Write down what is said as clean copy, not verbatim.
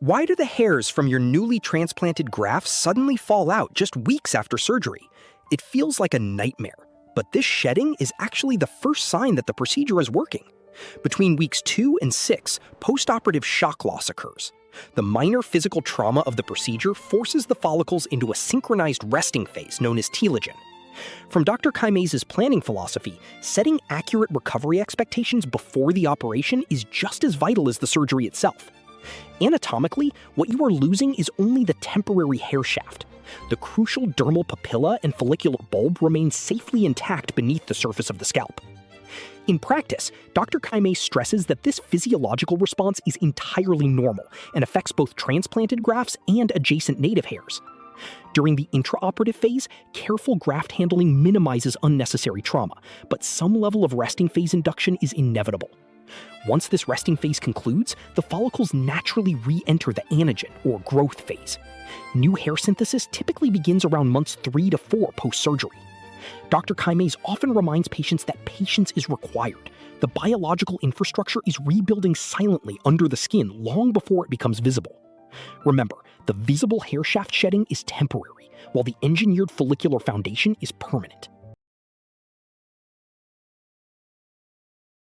Why do the hairs from your newly transplanted grafts suddenly fall out just weeks after surgery? It feels like a nightmare, but this shedding is actually the first sign that the procedure is working. Between weeks 2 and 6, postoperative shock loss occurs. The minor physical trauma of the procedure forces the follicles into a synchronized resting phase known as telogen. From Dr. Caymaz's planning philosophy, setting accurate recovery expectations before the operation is just as vital as the surgery itself. Anatomically, what you are losing is only the temporary hair shaft. The crucial dermal papilla and follicular bulb remain safely intact beneath the surface of the scalp. In practice, Dr. Caymaz stresses that this physiological response is entirely normal and affects both transplanted grafts and adjacent native hairs. During the intraoperative phase, careful graft handling minimizes unnecessary trauma, but some level of resting phase induction is inevitable. Once this resting phase concludes, the follicles naturally re-enter the anagen, or growth phase. New hair synthesis typically begins around months 3 to 4 post-surgery. Dr. Caymaz often reminds patients that patience is required. The biological infrastructure is rebuilding silently under the skin long before it becomes visible. Remember, the visible hair shaft shedding is temporary, while the engineered follicular foundation is permanent.